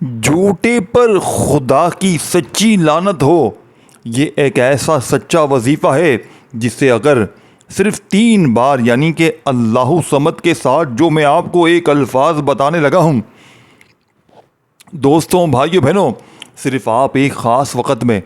جھوٹے پر خدا کی سچی لعنت ہو، یہ ایک ایسا سچا وظیفہ ہے جسے اگر صرف 3 بار یعنی کہ اللہ صمد کے ساتھ جو میں آپ کو ایک الفاظ بتانے لگا ہوں دوستوں بھائیو بہنوں، صرف آپ ایک خاص وقت میں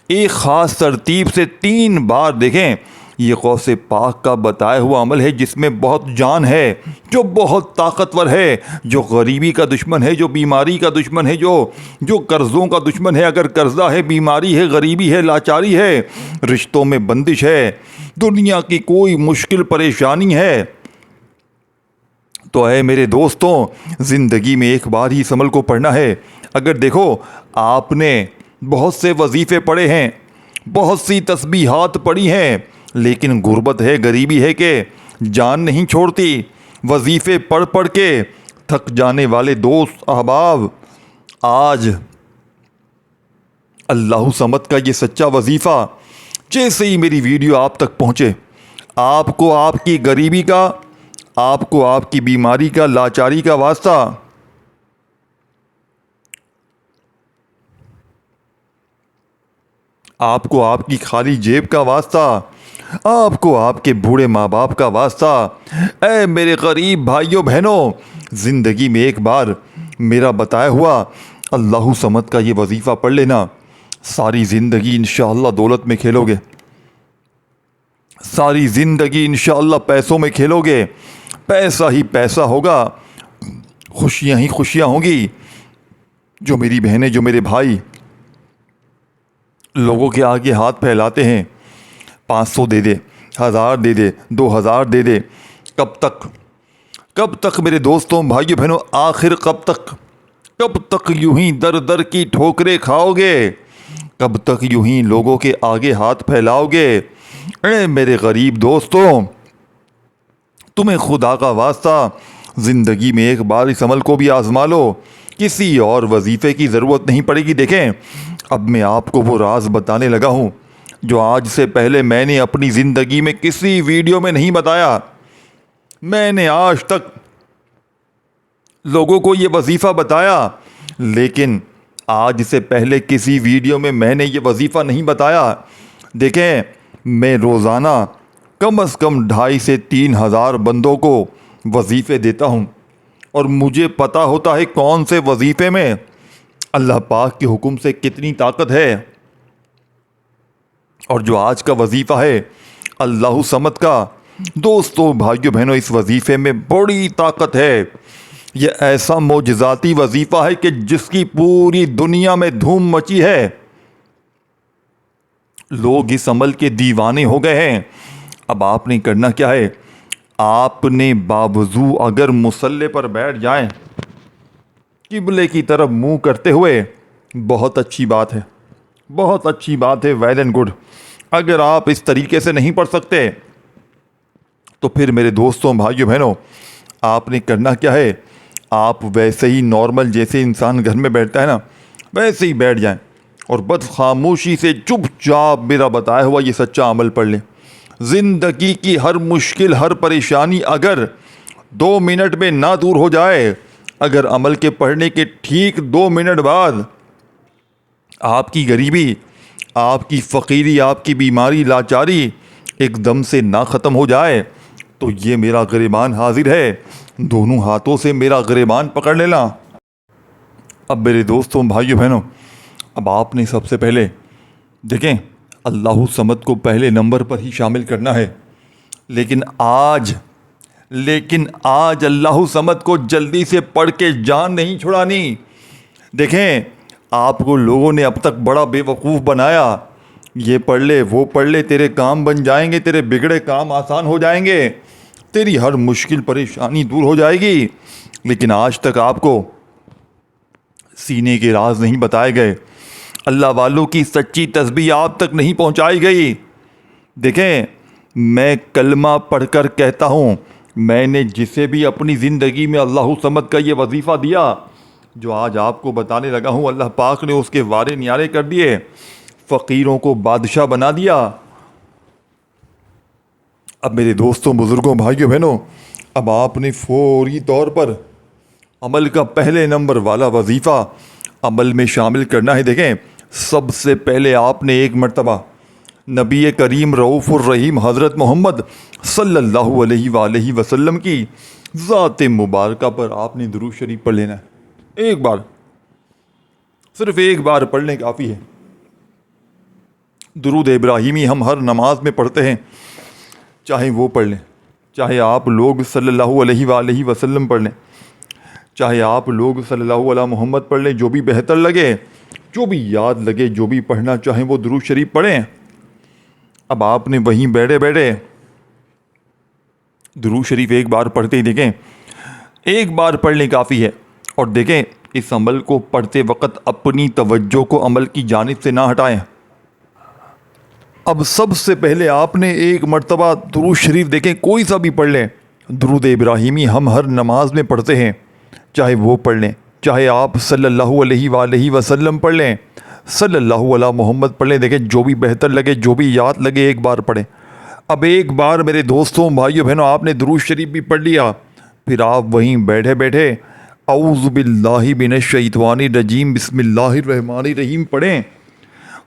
ایک خاص ترتیب سے 3 بار دیکھیں، یہ غوث پاک کا بتایا ہوا عمل ہے جس میں بہت جان ہے، جو بہت طاقتور ہے، جو غریبی کا دشمن ہے، جو بیماری کا دشمن ہے، جو قرضوں کا دشمن ہے۔ اگر قرضہ ہے، بیماری ہے، غریبی ہے، لاچاری ہے، رشتوں میں بندش ہے، دنیا کی کوئی مشکل پریشانی ہے، تو اے میرے دوستوں، زندگی میں ایک بار ہی اس عمل کو پڑھنا ہے۔ اگر دیکھو، آپ نے بہت سے وظیفے پڑھے ہیں، بہت سی تسبیحات پڑھی ہیں، لیکن غربت ہے، غریبی ہے کہ جان نہیں چھوڑتی۔ وظیفے پڑھ پڑھ کے تھک جانے والے دوست احباب، آج اللہ صمد کا یہ سچا وظیفہ جیسے ہی میری ویڈیو آپ تک پہنچے، آپ کو آپ کی غریبی کا، آپ کو آپ کی بیماری کا، لاچاری کا واسطہ، آپ کو آپ کی خالی جیب کا واسطہ، آپ کو آپ کے بوڑھے ماں باپ کا واسطہ، اے میرے غریب بھائیوں بہنوں، زندگی میں ایک بار میرا بتایا ہوا اللہ صمد کا یہ وظیفہ پڑھ لینا، ساری زندگی انشاءاللہ دولت میں کھیلو گے، ساری زندگی انشاءاللہ پیسوں میں کھیلو گے، پیسہ ہی پیسہ ہوگا، خوشیاں ہی خوشیاں ہوں گی۔ جو میری بہنیں، جو میرے بھائی لوگوں کے آگے ہاتھ پھیلاتے ہیں، 500 دے دے، 1000 دے دے، 2000 دے دے، کب تک؟ کب تک میرے دوستوں بھائیوں بہنوں؟ آخر کب تک؟ کب تک یوں ہی در در کی ٹھوکریں کھاؤ گے؟ کب تک یوں ہی لوگوں کے آگے ہاتھ پھیلاؤ گے؟ اے میرے غریب دوستوں، تمہیں خدا کا واسطہ زندگی میں ایک بار اس عمل کو بھی آزما لو، کسی اور وظیفے کی ضرورت نہیں پڑے گی۔ دیکھیں، اب میں آپ کو وہ راز بتانے لگا ہوں جو آج سے پہلے میں نے اپنی زندگی میں کسی ویڈیو میں نہیں بتایا۔ میں نے آج تک لوگوں کو یہ وظیفہ بتایا، لیکن آج سے پہلے کسی ویڈیو میں نے یہ وظیفہ نہیں بتایا۔ دیکھیں، میں روزانہ کم از کم 2,500 سے 3,000 بندوں کو وظیفے دیتا ہوں، اور مجھے پتا ہوتا ہے کون سے وظیفے میں اللہ پاک کے حکم سے کتنی طاقت ہے۔ اور جو آج کا وظیفہ ہے اللہ صمد کا، دوستوں بھائیوں بہنوں، اس وظیفے میں بڑی طاقت ہے۔ یہ ایسا معجزاتی وظیفہ ہے کہ جس کی پوری دنیا میں دھوم مچی ہے، لوگ اس عمل کے دیوانے ہو گئے ہیں۔ اب آپ نے کرنا کیا ہے؟ آپ نے باوضو اگر مصلی پر بیٹھ جائیں قبلے کی طرف منہ کرتے ہوئے، بہت اچھی بات ہے، بہت اچھی بات ہے، ویل اینڈ گڈ۔ اگر آپ اس طریقے سے نہیں پڑھ سکتے تو پھر میرے دوستوں بھائیوں بہنوں، آپ نے کرنا کیا ہے؟ آپ ویسے ہی نارمل جیسے انسان گھر میں بیٹھتا ہے نا، ویسے ہی بیٹھ جائیں اور بس خاموشی سے چپ چاپ میرا بتایا ہوا یہ سچا عمل پڑھ لیں۔ زندگی کی ہر مشکل، ہر پریشانی اگر 2 منٹ میں نہ دور ہو جائے، اگر عمل کے پڑھنے کے ٹھیک 2 منٹ بعد آپ کی غریبی، آپ کی فقیری، آپ کی بیماری، لاچاری ایک دم سے نہ ختم ہو جائے، تو یہ میرا گریبان حاضر ہے، دونوں ہاتھوں سے میرا گریبان پکڑ لینا۔ اب میرے دوستوں بھائیوں بہنوں، اب آپ نے سب سے پہلے دیکھیں اللہ صمد کو پہلے نمبر پر ہی شامل کرنا ہے، لیکن آج اللہ صمد کو جلدی سے پڑھ کے جان نہیں چھڑانی۔ دیکھیں، آپ کو لوگوں نے اب تک بڑا بے وقوف بنایا، یہ پڑھ لے، وہ پڑھ لے، تیرے کام بن جائیں گے، تیرے بگڑے کام آسان ہو جائیں گے، تیری ہر مشکل پریشانی دور ہو جائے گی، لیکن آج تک آپ کو سینے کے راز نہیں بتائے گئے، اللہ والوں کی سچی تسبیح آپ تک نہیں پہنچائی گئی۔ دیکھیں، میں کلمہ پڑھ کر کہتا ہوں، میں نے جسے بھی اپنی زندگی میں اللہ صمد کا یہ وظیفہ دیا جو آج آپ کو بتانے لگا ہوں، اللہ پاک نے اس کے وارے نیارے کر دیے، فقیروں کو بادشاہ بنا دیا۔ اب میرے دوستوں، بزرگوں، بھائیوں بہنوں، اب آپ نے فوری طور پر عمل کا پہلے نمبر والا وظیفہ عمل میں شامل کرنا ہے، دیکھیں سب سے پہلے آپ نے ایک مرتبہ نبی کریم رؤوف الرحیم حضرت محمد صلی اللہ علیہ وآلہ وسلم کی ذات مبارکہ پر آپ نے درود شریف پڑھ لینا ہے۔ ایک بار، صرف ایک بار پڑھنے کافی ہے۔ درود ابراہیمی ہم ہر نماز میں پڑھتے ہیں، چاہے وہ پڑھ لیں، چاہے آپ لوگ صلی اللہ علیہ وآلہ وسلم پڑھ لیں، چاہے آپ لوگ صلی اللہ علیہ محمد پڑھ لیں، جو بھی بہتر لگے، جو بھی یاد لگے، جو بھی پڑھنا چاہیں وہ درود شریف پڑھیں۔ اب آپ نے وہیں بیٹھے بیٹھے درود شریف ایک بار پڑھتے ہی دیکھیں، ایک بار پڑھنے کافی ہے۔ اور دیکھیں اس عمل کو پڑھتے وقت اپنی توجہ کو عمل کی جانب سے نہ ہٹائیں۔ اب سب سے پہلے آپ نے ایک مرتبہ درود شریف دیکھیں کوئی سا بھی پڑھ لیں، درود ابراہیمی ہم ہر نماز میں پڑھتے ہیں، چاہے وہ پڑھ لیں، چاہے آپ صلی اللہ علیہ وآلہ وسلم پڑھ لیں، صلی اللہ علیہ محمد پڑھ لیں، دیکھیں جو بھی بہتر لگے، جو بھی یاد لگے ایک بار پڑھیں۔ اب ایک بار میرے دوستوں بھائیوں بہنوں آپ نے درود شریف بھی پڑھ لیا، پھر آپ وہیں بیٹھے بیٹھے اعوذ باللہ من الشیطان الرجیم بسم اللہ الرحمن الرحیم پڑھیں۔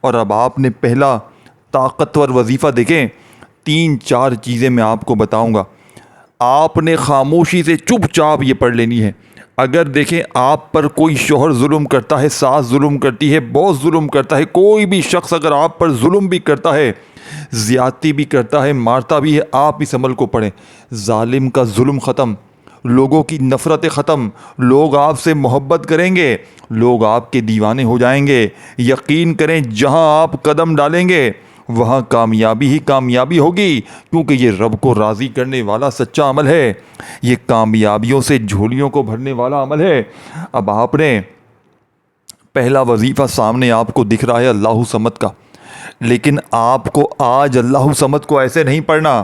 اور اب آپ نے پہلا طاقتور وظیفہ دیکھیں، 3-4 چیزیں میں آپ کو بتاؤں گا، آپ نے خاموشی سے چپ چاپ یہ پڑھ لینی ہے۔ اگر دیکھیں آپ پر کوئی شوہر ظلم کرتا ہے، ساس ظلم کرتی ہے، باس ظلم کرتا ہے، کوئی بھی شخص اگر آپ پر ظلم بھی کرتا ہے، زیادتی بھی کرتا ہے، مارتا بھی ہے، آپ اس عمل کو پڑھیں۔ ظالم کا ظلم ختم، لوگوں کی نفرتیں ختم، لوگ آپ سے محبت کریں گے، لوگ آپ کے دیوانے ہو جائیں گے۔ یقین کریں جہاں آپ قدم ڈالیں گے وہاں کامیابی ہی کامیابی ہوگی، کیونکہ یہ رب کو راضی کرنے والا سچا عمل ہے، یہ کامیابیوں سے جھولیوں کو بھرنے والا عمل ہے۔ اب آپ نے پہلا وظیفہ سامنے آپ کو دکھ رہا ہے اللہ صمد کا، لیکن آپ کو آج اللہ صمد کو ایسے نہیں پڑھنا،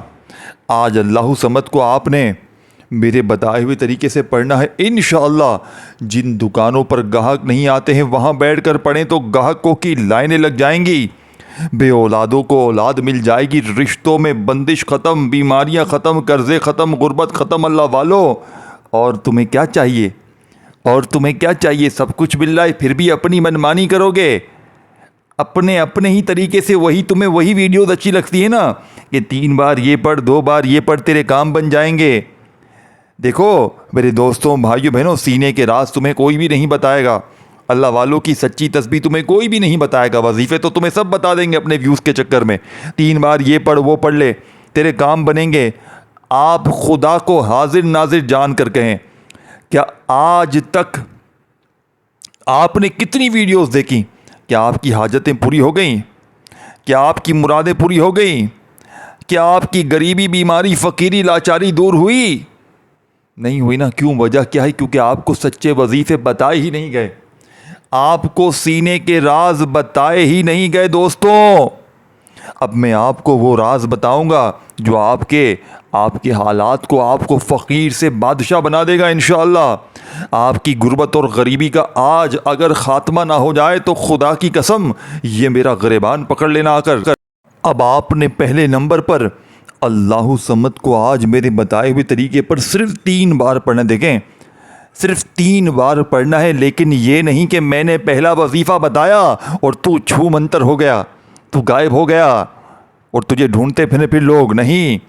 آج اللہ صمد کو آپ نے میرے بتائے ہوئے طریقے سے پڑھنا ہے۔ انشاءاللہ جن دکانوں پر گاہک نہیں آتے ہیں وہاں بیٹھ کر پڑھیں تو گاہکوں کی لائنیں لگ جائیں گی، بے اولادوں کو اولاد مل جائے گی، رشتوں میں بندش ختم، بیماریاں ختم، قرضے ختم، غربت ختم اللہ والو۔ اور تمہیں کیا چاہیے؟ اور تمہیں کیا چاہیے؟ سب کچھ مل رہا ہے پھر بھی اپنی منمانی کرو گے، اپنے ہی طریقے سے تمہیں وہی ویڈیوز اچھی لگتی ہے نا کہ 3 بار یہ پڑھ، 2 بار یہ پڑھ، تیرے کام بن جائیں گے۔ دیکھو میرے دوستوں بھائیوں بہنوں، سینے کے راز تمہیں کوئی بھی نہیں بتائے گا، اللہ والوں کی سچی تسبیح تمہیں کوئی بھی نہیں بتائے گا، وظیفے تو تمہیں سب بتا دیں گے اپنے ویوز کے چکر میں۔ 3 بار یہ پڑھ، وہ پڑھ لے، تیرے کام بنیں گے۔ آپ خدا کو حاضر ناظر جان کر کہیں، کیا آج تک آپ نے کتنی ویڈیوز دیکھی؟ کیا آپ کی حاجتیں پوری ہو گئیں؟ کیا آپ کی مرادیں پوری ہو گئیں؟ کیا آپ کی غریبی، بیماری، فقیری، لاچاری دور ہوئی؟ نہیں ہوئی نا؟ کیوں؟ وجہ کیا ہے؟ کیونکہ آپ کو سچے وظیفے بتائے ہی نہیں گئے، آپ کو سینے کے راز بتائے ہی نہیں گئے دوستوں۔ اب میں آپ کو وہ راز بتاؤں گا جو آپ کے حالات کو، آپ کو فقیر سے بادشاہ بنا دے گا انشاءاللہ۔ آپ کی غربت اور غریبی کا آج اگر خاتمہ نہ ہو جائے تو خدا کی قسم یہ میرا گریبان پکڑ لینا آ کر۔ اب آپ نے پہلے نمبر پر اللہ صمد کو آج میرے بتائے ہوئے طریقے پر صرف 3 بار پڑھنا، دیکھیں صرف 3 بار پڑھنا ہے، لیکن یہ نہیں کہ میں نے پہلا وظیفہ بتایا اور تو چھو منتر ہو گیا، تو غائب ہو گیا اور تجھے ڈھونڈتے پھر لوگ نہیں۔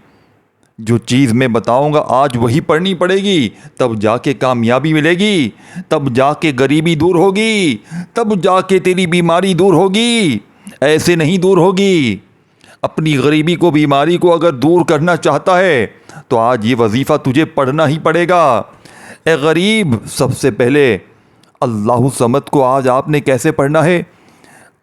جو چیز میں بتاؤں گا آج وہی پڑھنی پڑے گی، تب جا کے کامیابی ملے گی، تب جا کے غریبی دور ہوگی، تب جا کے تیری بیماری دور ہوگی، ایسے نہیں دور ہوگی۔ اپنی غریبی کو، بیماری کو اگر دور کرنا چاہتا ہے تو آج یہ وظیفہ تجھے پڑھنا ہی پڑے گا۔ اے غریب، سب سے پہلے اللہ صمد کو آج آپ نے کیسے پڑھنا ہے؟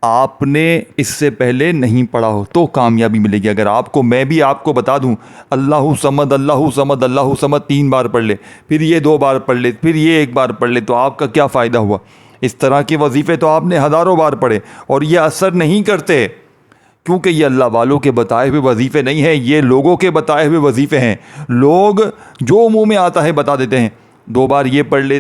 آپ نے اس سے پہلے نہیں پڑھا ہو تو کامیابی ملے گی۔ اگر میں بھی آپ کو بتا دوں اللہ صمد اللہ صمد اللہ صمد 3 بار پڑھ لے، پھر یہ 2 بار پڑھ لے، پھر یہ 1 بار پڑھ لے، تو آپ کا کیا فائدہ ہوا؟ اس طرح کے وظیفے تو آپ نے ہزاروں بار پڑھے اور یہ اثر نہیں کرتے، کیونکہ یہ اللہ والوں کے بتائے ہوئے وظیفے نہیں ہیں، یہ لوگوں کے بتائے ہوئے وظیفے ہیں۔ لوگ جو منہ میں آتا ہے بتا دیتے ہیں، 2 بار یہ پڑھ لے۔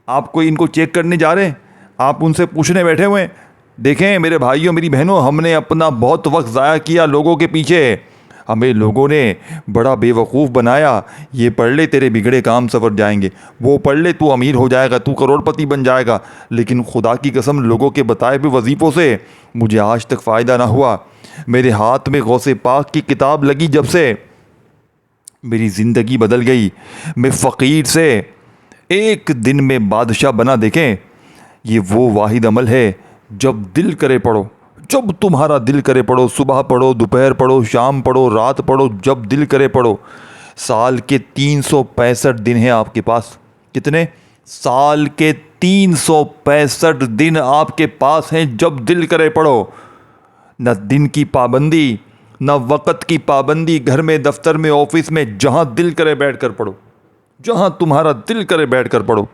آپ کوئی ان کو چیک کرنے جا رہے ہیں؟ آپ ان سے پوچھنے بیٹھے ہوئے ہیں؟ دیکھیں میرے بھائیوں، میری بہنوں، ہم نے اپنا بہت وقت ضائع کیا لوگوں کے پیچھے، ہمیں لوگوں نے بڑا بیوقوف بنایا، یہ پڑھ لے تیرے بگڑے کام سنور جائیں گے، وہ پڑھ لے تو امیر ہو جائے گا، تو کروڑ پتی بن جائے گا۔ لیکن خدا کی قسم لوگوں کے بتائے ہوئے وظیفوں سے مجھے آج تک فائدہ نہ ہوا۔ میرے ہاتھ میں غوث پاک کی کتاب لگی جب سے میری زندگی بدل گئی۔ میں فقیر سے ایک دن میں بادشاہ بنا، دیکھیں یہ وہ واحد عمل ہے جب دل کرے پڑھو، جب تمہارا دل کرے پڑھو، صبح پڑھو، دوپہر پڑھو، شام پڑھو، رات پڑھو، جب دل کرے پڑھو۔ سال کے 365 دن ہیں آپ کے پاس۔ کتنے؟ سال کے 365 دن آپ کے پاس ہیں، جب دل کرے پڑھو۔ نہ دن کی پابندی، نہ وقت کی پابندی، گھر میں، دفتر میں، آفس میں، جہاں دل کرے بیٹھ کر پڑھو، جہاں تمہارا دل کرے بیٹھ کر پڑھو۔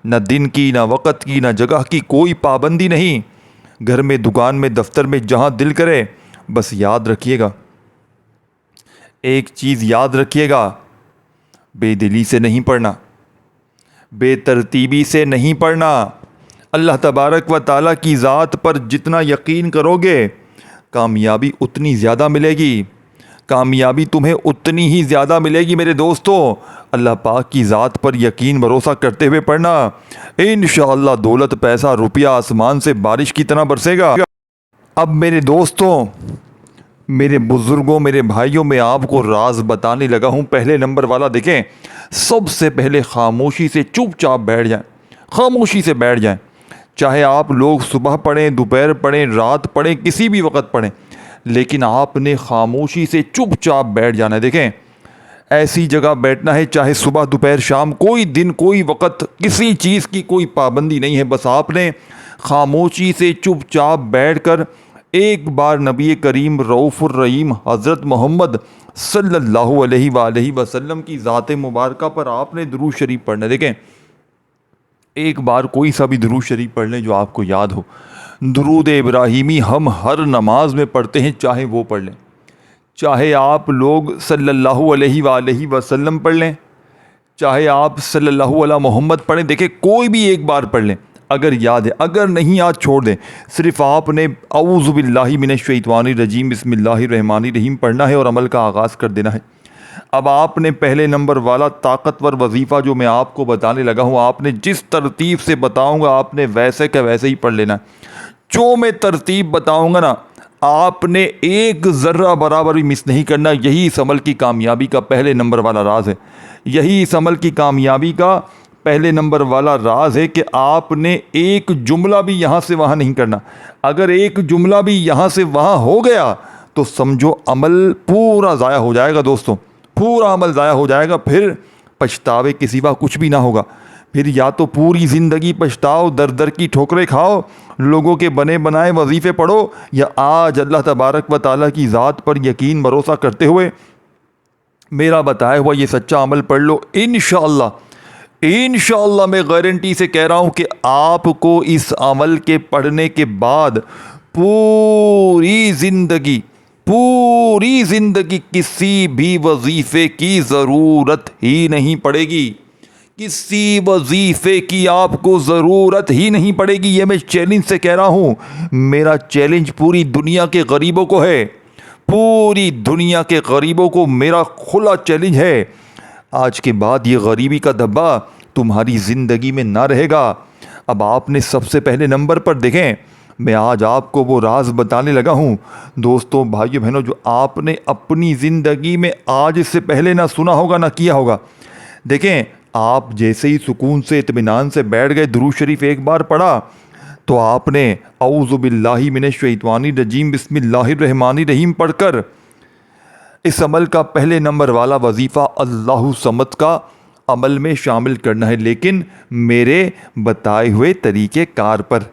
نہ دن کی، نہ وقت کی، نہ جگہ کی کوئی پابندی نہیں۔ گھر میں، دکان میں، دفتر میں، جہاں دل کرے۔ بس یاد رکھیے گا، ایک چیز یاد رکھیے گا، بے دلی سے نہیں پڑھنا، بے ترتیبی سے نہیں پڑھنا۔ اللہ تبارک و تعالیٰ کی ذات پر جتنا یقین کرو گے کامیابی اتنی زیادہ ملے گی، کامیابی تمہیں اتنی ہی زیادہ ملے گی میرے دوستو۔ اللہ پاک کی ذات پر یقین بھروسہ کرتے ہوئے پڑھنا، انشاءاللہ دولت، پیسہ، روپیہ آسمان سے بارش کی طرح برسے گا۔ اب میرے دوستوں، میرے بزرگوں، میرے بھائیوں، میں آپ کو راز بتانے لگا ہوں۔ پہلے نمبر والا دیکھیں، سب سے پہلے خاموشی سے چپ چاپ بیٹھ جائیں، خاموشی سے بیٹھ جائیں۔ چاہے آپ لوگ صبح پڑھیں، دوپہر پڑھیں، رات پڑھیں، کسی بھی وقت پڑھیں، لیکن آپ نے خاموشی سے چپ چاپ بیٹھ جانا ہے۔ دیکھیں ایسی جگہ بیٹھنا ہے، چاہے صبح، دوپہر، شام، کوئی دن، کوئی وقت، کسی چیز کی کوئی پابندی نہیں ہے۔ بس آپ نے خاموشی سے چپ چاپ بیٹھ کر ایک بار نبی کریم رؤوف الرحیم حضرت محمد صلی اللہ علیہ وآلہ وسلم کی ذات مبارکہ پر آپ نے درود شریف پڑھنا ہے۔ دیکھیں ایک بار کوئی سا بھی درود شریف پڑھ لیں جو آپ کو یاد ہو۔ درود ابراہیمی ہم ہر نماز میں پڑھتے ہیں، چاہے وہ پڑھ لیں، چاہے آپ لوگ صلی اللہ علیہ وآلہ وسلم پڑھ لیں، چاہے آپ صلی اللہ علیہ محمد پڑھیں۔ دیکھیں کوئی بھی ایک بار پڑھ لیں، اگر یاد ہے، اگر نہیں یاد چھوڑ دیں۔ صرف آپ نے اعوذ باللہ من الشیطان الرجیم بسم اللہ الرحمن الرحیم پڑھنا ہے اور عمل کا آغاز کر دینا ہے۔ اب آپ نے پہلے نمبر والا طاقتور وظیفہ جو میں آپ کو بتانے لگا ہوں، آپ نے جس ترتیب سے بتاؤں گا آپ نے ویسے کا ویسے ہی پڑھ لینا ہے۔ جو میں ترتیب بتاؤں گا نا، آپ نے ایک ذرہ برابر بھی مس نہیں کرنا۔ یہی اس عمل کی کامیابی کا پہلے نمبر والا راز ہے، یہی اس عمل کی کامیابی کا پہلے نمبر والا راز ہے کہ آپ نے ایک جملہ بھی یہاں سے وہاں نہیں کرنا۔ اگر ایک جملہ بھی یہاں سے وہاں ہو گیا تو سمجھو عمل پورا ضائع ہو جائے گا دوستوں، پورا عمل ضائع ہو جائے گا۔ پھر پچھتاوے کے سوا کچھ بھی نہ ہوگا۔ پھر یا تو پوری زندگی پچھتاؤ، در در کی ٹھوکریں کھاؤ، لوگوں کے بنے بنائے وظیفے پڑھو، یا آج اللہ تبارک و تعالیٰ کی ذات پر یقین بھروسہ کرتے ہوئے میرا بتایا ہوا یہ سچا عمل پڑھ لو۔ انشاءاللہ میں گارنٹی سے کہہ رہا ہوں کہ آپ کو اس عمل کے پڑھنے کے بعد پوری زندگی کسی بھی وظیفے کی ضرورت ہی نہیں پڑے گی، کسی وظیفے کی آپ کو ضرورت ہی نہیں پڑے گی۔ یہ میں چیلنج سے کہہ رہا ہوں، میرا چیلنج پوری دنیا کے غریبوں کو ہے، پوری دنیا کے غریبوں کو میرا کھلا چیلنج ہے۔ آج کے بعد یہ غریبی کا دھبا تمہاری زندگی میں نہ رہے گا۔ اب آپ نے سب سے پہلے نمبر پر دیکھیں، میں آج آپ کو وہ راز بتانے لگا ہوں دوستوں، بھائیو بہنوں، جو آپ نے اپنی زندگی میں آج سے پہلے نہ سنا ہوگا نہ کیا ہوگا۔ دیکھیں آپ جیسے ہی سکون سے، اطمینان سے بیٹھ گئے، درود شریف ایک بار پڑھا تو آپ نے اعوذ باللہ من الشیطان الرجیم بسم اللہ الرحمن الرحیم پڑھ کر اس عمل کا پہلے نمبر والا وظیفہ اللہ صمد کا عمل میں شامل کرنا ہے، لیکن میرے بتائے ہوئے طریقے کار پر۔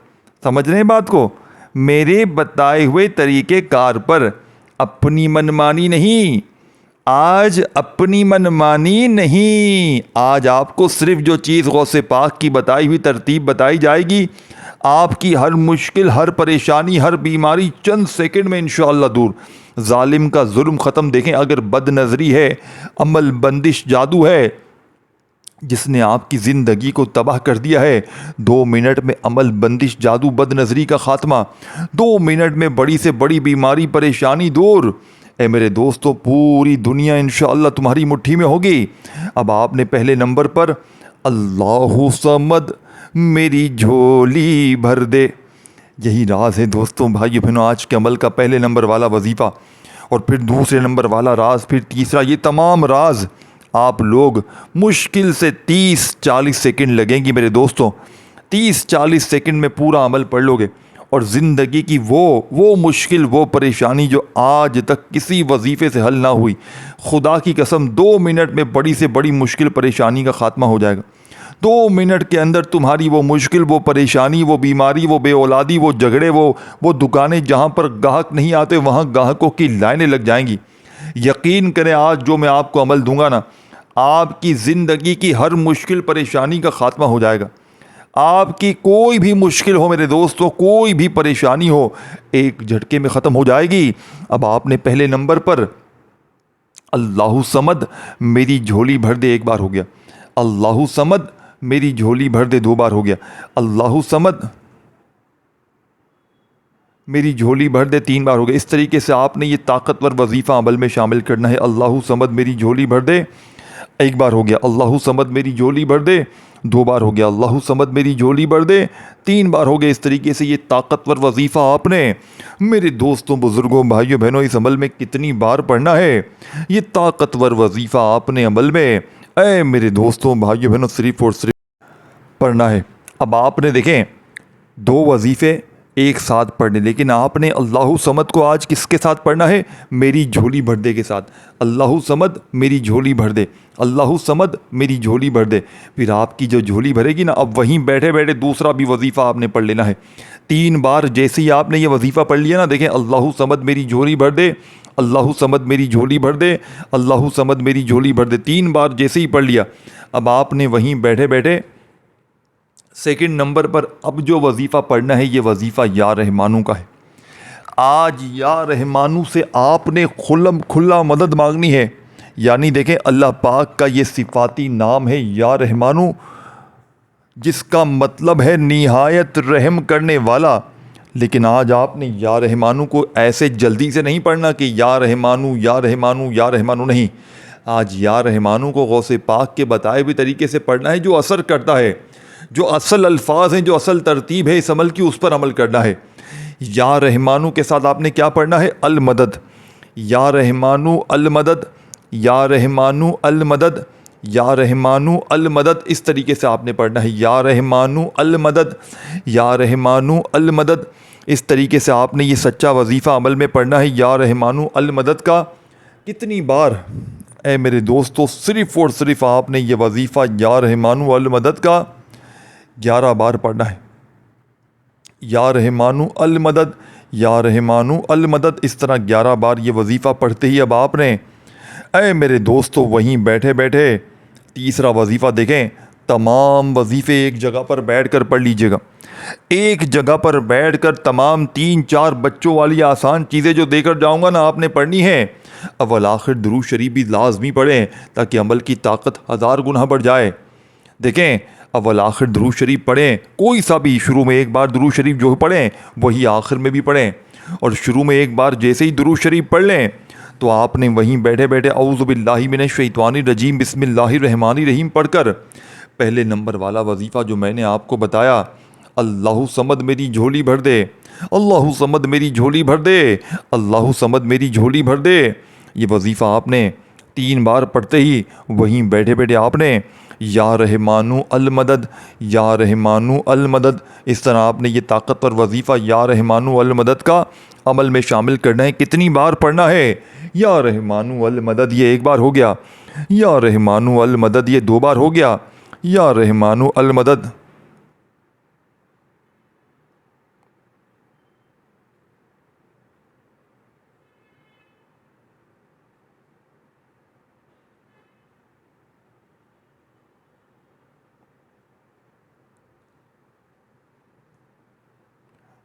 سمجھ رہے ہیں بات کو؟ میرے بتائے ہوئے طریقے کار پر، اپنی منمانی نہیں۔ آج اپنی منمانی نہیں، آج آپ کو صرف جو چیز غوث پاک کی بتائی ہوئی ترتیب بتائی جائے گی، آپ کی ہر مشکل، ہر پریشانی، ہر بیماری چند سیکنڈ میں انشاءاللہ دور۔ ظالم کا ظلم ختم۔ دیکھیں اگر بد نظری ہے، عمل بندش جادو ہے جس نے آپ کی زندگی کو تباہ کر دیا ہے، 2 منٹ میں عمل بندش جادو بد نظری کا خاتمہ، 2 منٹ میں بڑی سے بڑی بیماری پریشانی دور۔ اے میرے دوستو پوری دنیا انشاءاللہ تمہاری مٹھی میں ہوگی۔ اب آپ نے پہلے نمبر پر اللہ صمد میری جھولی بھر دے، یہی راز ہے دوستوں بھائیو بہنوں آج کے عمل کا، پہلے نمبر والا وظیفہ، اور پھر دوسرے نمبر والا راز، پھر تیسرا، یہ تمام راز آپ لوگ مشکل سے 30-40 سیکنڈ لگیں گی میرے دوستوں، 30-40 سیکنڈ میں پورا عمل پڑھ لو گے، اور زندگی کی وہ مشکل، وہ پریشانی جو آج تک کسی وظیفے سے حل نہ ہوئی، خدا کی قسم 2 منٹ میں بڑی سے بڑی مشکل پریشانی کا خاتمہ ہو جائے گا۔ 2 منٹ کے اندر تمہاری وہ مشکل، وہ پریشانی، وہ بیماری، وہ بے اولادی، وہ جھگڑے، وہ دکانیں جہاں پر گاہک نہیں آتے وہاں گاہکوں کی لائنیں لگ جائیں گی۔ یقین کریں آج جو میں آپ کو عمل دوں گا نا، آپ کی زندگی کی ہر مشکل پریشانی کا خاتمہ ہو جائے گا۔ آپ کی کوئی بھی مشکل ہو میرے دوستو، کوئی بھی پریشانی ہو، ایک جھٹکے میں ختم ہو جائے گی۔ اب آپ نے پہلے نمبر پر اللہ صمد میری جھولی بھر دے، ایک بار ہو گیا۔ اللہ صمد میری جھولی بھر دے، 2 بار ہو گیا۔ اللہ صمد میری جھولی بھر دے، 3 بار ہو گیا۔ اس طریقے سے آپ نے یہ طاقتور وظیفہ عمل میں شامل کرنا ہے۔ اللہ صمد میری جھولی بھر دے، 1 بار ہو گیا۔ اللہ صمد میری جھولی بھر دے، 2 بار ہو گیا۔ اللہ صمد میری جھولی بھر دے، 3 بار ہو گئے۔ اس طریقے سے یہ طاقتور وظیفہ آپ نے میرے دوستوں، بزرگوں، بھائیوں بہنوں اس عمل میں کتنی بار پڑھنا ہے؟ یہ طاقتور وظیفہ آپ نے عمل میں اے میرے دوستوں، بھائیوں بہنوں صرف اور صرف پڑھنا ہے۔ اب آپ نے دیکھیں 2 وظیفے ایک ساتھ پڑھنے، لیکن آپ نے اللہ صمد کو آج کس کے ساتھ پڑھنا ہے؟ میری جھولی بھر دے کے ساتھ۔ اللہ صمد میری جھولی بھر دے، اللہ صمد میری جھولی بھر دے۔ پھر آپ کی جو جھولی بھرے گی نا، اب وہیں بیٹھے بیٹھے دوسرا بھی وظیفہ آپ نے پڑھ لینا ہے 3 بار۔ جیسے ہی آپ نے یہ وظیفہ پڑھ لیا نا، دیکھیں اللہ صمد میری جھولی بھر دے، اللہ صمد میری جھولی بھر دے، اللہ صمد میری جھولی بھر دے، 3 بار جیسے ہی پڑھ لیا، اب آپ نے وہیں بیٹھے بیٹھے سیکنڈ نمبر پر اب جو وظیفہ پڑھنا ہے، یہ وظیفہ یا رحمانو کا ہے۔ آج یا رحمانو سے آپ نے کھلا مدد مانگنی ہے، یعنی دیکھیں اللہ پاک کا یہ صفاتی نام ہے یا رحمانو، جس کا مطلب ہے نہایت رحم کرنے والا۔ لیکن آج آپ نے یا رحمانو کو ایسے جلدی سے نہیں پڑھنا کہ یا رحمانو یا رحمانو یا رحمانو، نہیں، آج یا رحمانو کو غوث پاک کے بتائے ہوئے طریقے سے پڑھنا ہے، جو اثر کرتا ہے، جو اصل الفاظ ہیں، جو اصل ترتیب ہے اس عمل کی، اس پر عمل کرنا ہے۔ یا رحمانو کے ساتھ آپ نے کیا پڑھنا ہے؟ المدد، یا رحمانو المدد، یا رحمانو المدد، یا رحمانو المدد، اس طریقے سے آپ نے پڑھنا ہے، یا رحمانو المدد، یا رحمانو المدد۔ اس طریقے سے آپ نے یہ سچا وظیفہ عمل میں پڑھنا ہے، یا رحمانو المدد کا۔ کتنی بار اے میرے دوستو؟ صرف اور صرف آپ نے یہ وظیفہ یا رحمانو المدد کا 11 بار پڑھنا ہے۔ یا رحمانو المدد، یا رحمانو المدد، اس طرح 11 بار یہ وظیفہ پڑھتے ہی اب آپ نے اے میرے دوستو وہیں بیٹھے بیٹھے تیسرا وظیفہ دیکھیں۔ تمام وظیفے ایک جگہ پر بیٹھ کر پڑھ لیجئے گا، ایک جگہ پر بیٹھ کر تمام 3-4 بچوں والی آسان چیزیں جو دے کر جاؤں گا نا، آپ نے پڑھنی ہے۔ اول آخر درود شریف بھی لازمی پڑھیں تاکہ عمل کی طاقت 1000 گنا بڑھ جائے۔ دیکھیں اول آخر درود شریف پڑھیں، کوئی سا بھی، شروع میں ایک بار درود شریف جو پڑھیں وہی آخر میں بھی پڑھیں، اور شروع میں ایک بار جیسے ہی درود شریف پڑھ لیں تو آپ نے وہیں بیٹھے بیٹھے اعوذ باللہ من الشیطان الرجیم بسم اللہ الرحمن الرحیم پڑھ کر پہلے نمبر والا وظیفہ جو میں نے آپ کو بتایا، اللہ صمد میری جھولی بھر دے، اللہ صمد میری جھولی بھر دے، اللہ صمد میری جھولی بھر دے، یہ وظیفہ آپ نے 3 بار پڑھتے ہی وہیں بیٹھے بیٹھے آپ نے یا رحمانو المدد، یا رحمانو المدد، اس طرح آپ نے یہ طاقتور وظیفہ یا رحمانو المدد کا عمل میں شامل کرنا ہے۔ کتنی بار پڑھنا ہے؟ یا رحمانو المدد، یہ 1 بار ہو گیا۔ یا رحمانو المدد، یہ 2 بار ہو گیا۔ یا رحمانو المدد،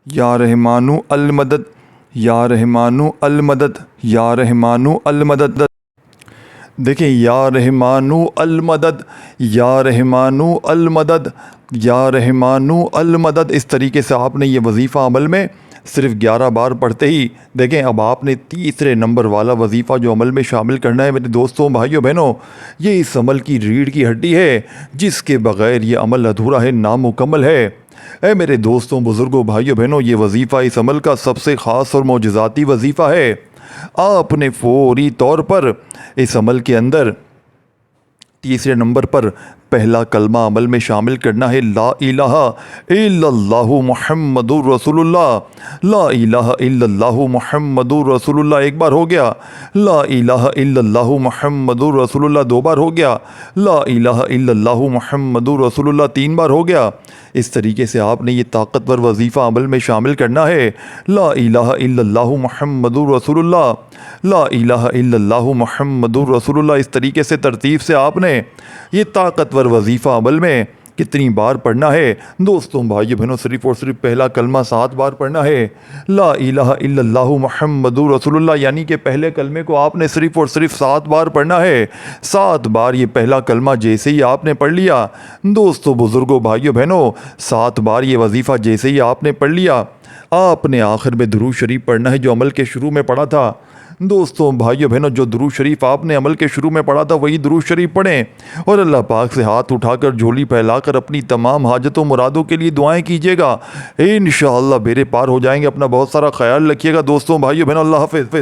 یا رحمانو المدد، یا رحمانو المدد، یا رحمانو المدد۔ دیکھیں یا رحمانو المدد، یا رحمانو المدد، یا رحمانو المدد، اس طریقے سے آپ نے یہ وظیفہ عمل میں صرف 11 بار پڑھتے ہی دیکھیں اب آپ نے تیسرے نمبر والا وظیفہ جو عمل میں شامل کرنا ہے میرے دوستوں بھائیوں بہنوں، یہ اس عمل کی ریڑھ کی ہڈی ہے جس کے بغیر یہ عمل ادھورا ہے، نامکمل ہے۔ اے میرے دوستوں بزرگوں بھائیوں بہنوں، یہ وظیفہ اس عمل کا سب سے خاص اور معجزاتی وظیفہ ہے۔ آپ نے فوری طور پر اس عمل کے اندر تیسرے نمبر پر پہلا کلمہ عمل میں شامل کرنا ہے، لا الہ الا اللہ محمد رسول اللہ۔ لا الہ الا اللہ محمد رسول اللہ ایک بار ہو گیا، لا الہ الا اللہ محمد رسول اللہ دو بار ہو گیا، لا الہ الا اللہ محمد رسول اللہ تین بار ہو گیا۔ اس طریقے سے آپ نے یہ طاقتور وظیفہ عمل میں شامل کرنا ہے، لا الہ الا اللہ محمد رسول اللہ، لا الہ الا اللہ محمد رسول اللہ۔ اس طریقے سے ترتیب سے آپ نے یہ طاقتور وظیفہ عمل میں کتنی بار پڑھنا ہے دوستوں بھائیو بہنوں؟ صرف اور صرف پہلا کلمہ 7 بار پڑھنا ہے، لا الہ الا اللہ محمد رسول اللہ، یعنی کہ پہلے کلمے کو آپ نے صرف اور صرف 7 بار پڑھنا ہے۔ 7 بار یہ پہلا کلمہ جیسے ہی آپ نے پڑھ لیا دوستوں بزرگوں بھائیو بہنوں، 7 بار یہ وظیفہ جیسے ہی آپ نے پڑھ لیا، آپ نے آخر میں درود شریف پڑھنا ہے جو عمل کے شروع میں پڑھا تھا۔ دوستوں بھائیو بہنوں، جو درود شریف آپ نے عمل کے شروع میں پڑھا تھا وہی درود شریف پڑھیں، اور اللہ پاک سے ہاتھ اٹھا کر جھولی پھیلا کر اپنی تمام حاجتوں مرادوں کے لیے دعائیں کیجیے گا، انشاءاللہ بیڑے پار ہو جائیں گے۔ اپنا بہت سارا خیال رکھیے گا دوستوں بھائیو بہنوں، اللہ حافظ۔